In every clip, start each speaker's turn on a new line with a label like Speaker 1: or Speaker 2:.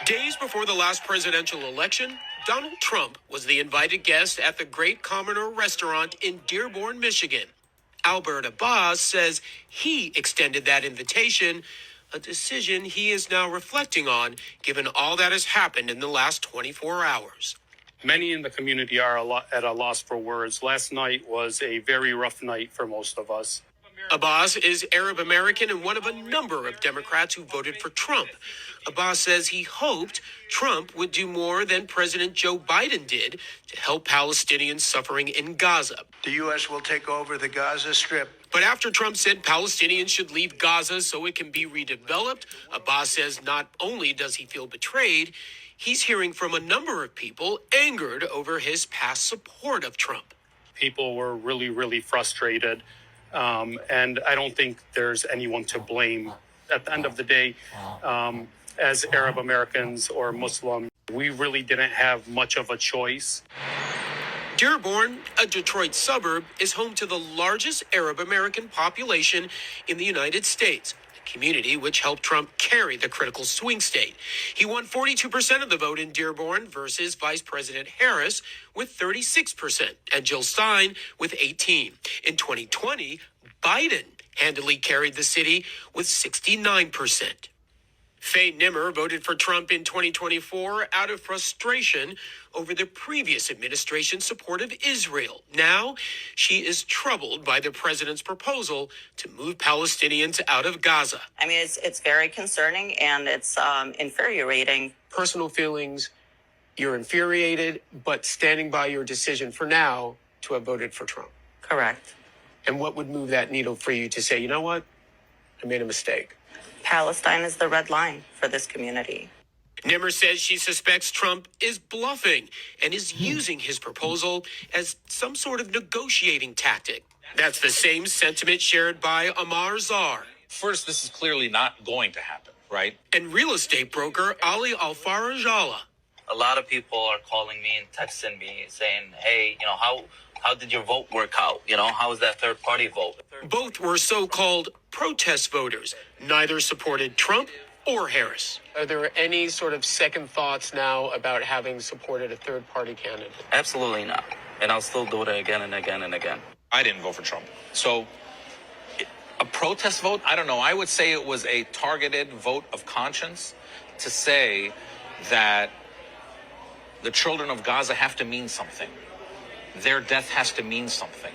Speaker 1: Days before the last presidential election, Donald Trump was the invited guest at the Great Commodore restaurant in Dearborn, Michigan. Albert Abbas says he extended that invitation, a decision he is now reflecting on, given all that has happened in the last 24 hours.
Speaker 2: Many in the community are at a loss for words. Last night was a very rough night for most of us.
Speaker 1: Abbas is Arab American and one of a number of Democrats who voted for Trump. Abbas says he hoped Trump would do more than President Joe Biden did to help Palestinians suffering in Gaza.
Speaker 3: The U.S. will take over the Gaza Strip.
Speaker 1: But after Trump said Palestinians should leave Gaza so it can be redeveloped, Abbas says not only does he feel betrayed, he's hearing from a number of people angered over his past support of Trump.
Speaker 2: People were really, really frustrated. And I don't think there's anyone to blame. At the end of the day, as Arab Americans or Muslim, we really didn't have much of a choice.
Speaker 1: Dearborn, a Detroit suburb, is home to the largest Arab American population in the United States, a community which helped Trump carry the critical swing state. He won 42% of the vote in Dearborn versus Vice President Harris with 36% and Jill Stein with 18%. In 2020, Biden handily carried the city with 69%. Faye Nimmer voted for Trump in 2024 out of frustration over the previous administration's support of Israel. Now, she is troubled by the president's proposal to move Palestinians out of Gaza.
Speaker 4: I mean, it's very concerning and it's infuriating.
Speaker 1: Personal feelings, you're infuriated, but standing by your decision for now to have voted for Trump.
Speaker 4: Correct.
Speaker 1: And what would move that needle for you to say, you know what, I made a mistake?
Speaker 4: Palestine is the red line for this community.
Speaker 1: Nimmer says she suspects Trump is bluffing and is using his proposal as some sort of negotiating tactic. That's the same sentiment shared by Amar Zar.
Speaker 5: First, this is clearly not going to happen, right?
Speaker 1: And real estate broker Ali Alfarajala.
Speaker 6: A lot of people are calling me and texting me saying, hey, how did your vote work out? How was that third party vote?
Speaker 1: Both were so-called protest voters. Neither supported Trump or Harris. Are there any sort of second thoughts now about having supported a third party candidate?
Speaker 6: Absolutely not. And I'll still do it again and again and again.
Speaker 5: I didn't vote for Trump. So a protest vote, I don't know. I would say it was a targeted vote of conscience to say that the children of Gaza have to mean something. Their death has to mean something.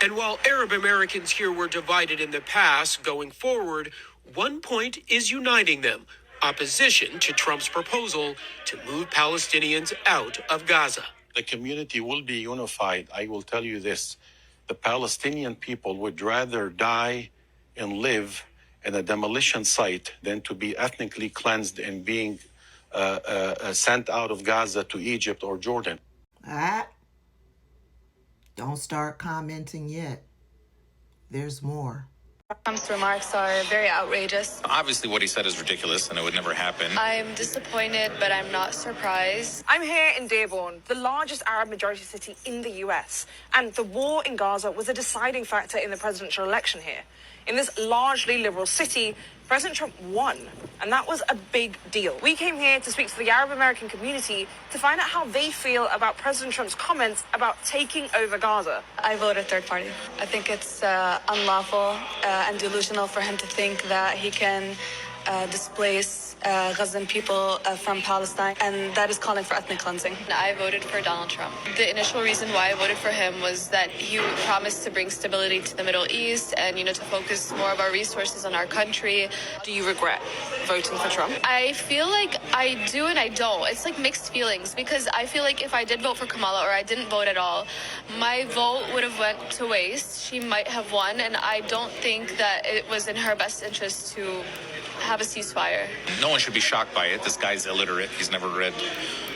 Speaker 1: And while Arab Americans here were divided in the past, going forward, one point is uniting them: opposition to Trump's proposal to move Palestinians out of Gaza.
Speaker 7: The community will be unified. I will tell you this. The Palestinian people would rather die and live in a demolition site than to be ethnically cleansed and being sent out of Gaza to Egypt or Jordan.
Speaker 8: Don't start commenting yet. There's more.
Speaker 9: Trump's remarks are very outrageous.
Speaker 5: Obviously, what he said is ridiculous, and it would never happen.
Speaker 9: I'm disappointed, but I'm not surprised.
Speaker 10: I'm here in Dearborn, the largest Arab majority city in the U.S., and the war in Gaza was a deciding factor in the presidential election here. In this largely liberal city, President Trump won, and that was a big deal. We came here to speak to the Arab American community to find out how they feel about President Trump's comments about taking over Gaza.
Speaker 9: I voted third party. I think it's unlawful and delusional for him to think that he can displace Gazan people from Palestine, and that is calling for ethnic cleansing.
Speaker 11: I voted for Donald Trump. The initial reason why I voted for him was that he promised to bring stability to the Middle East and, to focus more of our resources on our country.
Speaker 10: Do you regret voting for Trump?
Speaker 11: I feel like I do and I don't. It's like mixed feelings, because I feel like if I did vote for Kamala or I didn't vote at all, my vote would have went to waste. She might have won, and I don't think that it was in her best interest to have a ceasefire.
Speaker 5: No one should be shocked by it. This guy's illiterate. He's never read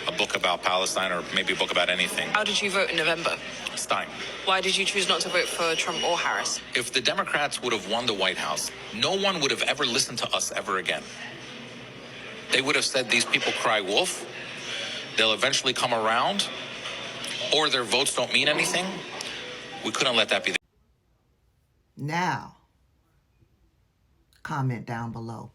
Speaker 5: a book about Palestine or maybe a book about anything.
Speaker 10: How did you vote in November?
Speaker 5: Stein.
Speaker 10: Why did you choose not to vote for Trump or Harris?
Speaker 5: If the Democrats would have won the White House, no one would have ever listened to us ever again. They would have said these people cry wolf. They'll eventually come around, or their votes don't mean anything. We couldn't let that be.
Speaker 8: Now, comment down below.